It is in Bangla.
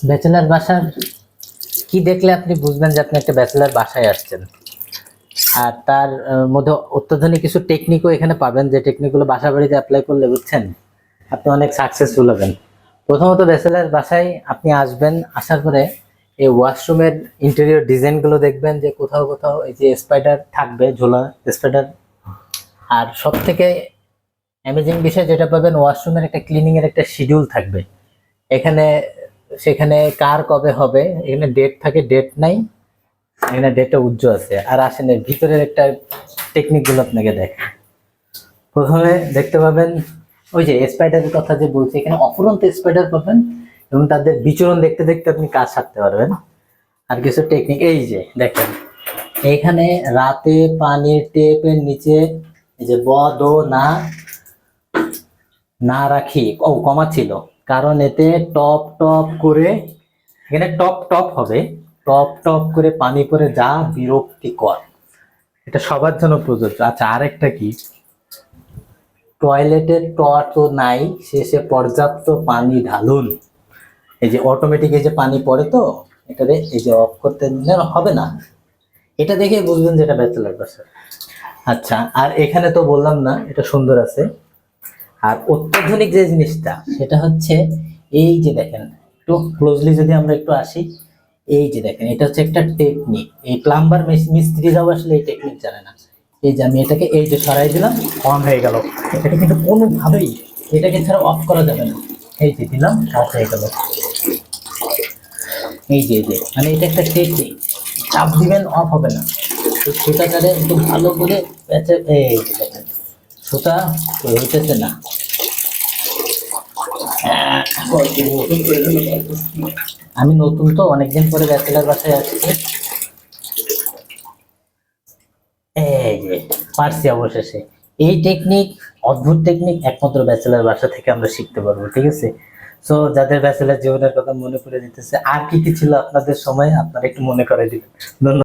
ব্যাচেলার বাসার কি দেখলে আপনি বুঝবেন যে আপনি একটা ব্যাচেলার বাসায় আসছেন? আর তার মধ্যে অত্যাধুনিক কিছু টেকনিকও এখানে পাবেন, যে টেকনিকগুলো বাসা বাড়িতে অ্যাপ্লাই করলে বুঝছেন আপনি অনেক সাকসেসফুল হবেন। প্রথমত ব্যাচেলার বাসায় আপনি আসবেন, আসার পরে এই ওয়াশরুমের ইন্টেরিয়র ডিজাইনগুলো দেখবেন, যে কোথাও কোথাও এই যে স্পাইডার থাকবে, ঝোলা স্পাইডার। আর সব থেকে অ্যামেজিং বিষয় যেটা পাবেন, ওয়াশরুমের একটা ক্লিনিং এর একটা শিডিউল থাকবে এখানে। সেখানে কার কবে হবে এখানে ডেট থাকে, ডেট নাই, এখানে ডেটটা উজ্জ্বল আছে। আর আসেন এর ভিতরের একটা টেকনিক গুলো আপনাকে দেখেন। প্রথমে দেখতে পাবেন ওই যে স্পাইডারের কথা যে বলছি, এখানে অফুরন্ত স্পাইডার পাবেন এবং তাদের বিচরণ দেখতে দেখতে আপনি কাজ সারতে পারবেন। আর কিছু টেকনিক এই যে দেখেন, এখানে রাতে পানির টেপের নিচে এই যে ব দো না না রাখি ও কমা ছিল, কারণ এতে টপ টপ করে, এখানে টপ টপ হবে, টপ টপ করে পানি পড়ে যা বিরক্তিকর। এটা সবার জন্য প্রযোজ্য। আচ্ছা, আরেকটা কি, টয়লেটের তো নাই, শেষে পর্যাপ্ত পানি ঢালুন। এই যে অটোমেটিক এই যে পানি পড়ে, তো এটাতে এই যে অফ করতে দিলে হবে না, এটা দেখে বুঝবেন যে এটা ব্যাচেলার বাসা। আচ্ছা, আর এখানে তো বললাম না এটা সুন্দর আছে। আর অত্যাধুনিক যে জিনিসটা সেটা হচ্ছে এই যে দেখেন, একটু ক্লোজলি যদি আমরা একটু আসি, এই যে দেখেন এটা হচ্ছে একটা টেকনিক। এই প্লাম্বার মিস্ত্রিরাও আসলে এই টেকনিক জানে না। এই যে আমি এটাকে এই যে সরাই দিলাম, অন হয়ে গেল। এটা কিন্তু কোনোভাবেই এটাকে ছাড়া অফ করা যাবে না। এই যে দিলাম, অফ হয়ে গেল। এই যে মানে এটা একটা টেকনিক, চাপ দিবেন অফ হবে না। তো সুতাটারে একটু ভালো করে এই যে দেখেন, সুতা হইতেছে না। আমি নতুন তো, অনেকদিন পরে ব্যাচেলার বাসায় আসছি। এই যে পারছি অবশেষে। এই টেকনিক, অদ্ভুত টেকনিক, একমাত্র ব্যাচেলার বাসা থেকে আমরা শিখতে পারবো। ঠিক আছে, সো যাদের ব্যাচেলার জীবনের কথা মনে করে দিতেছে, আর কি কি ছিল আপনাদের সময় আপনারা একটু মনে করে দিবেন। ধন্যবাদ।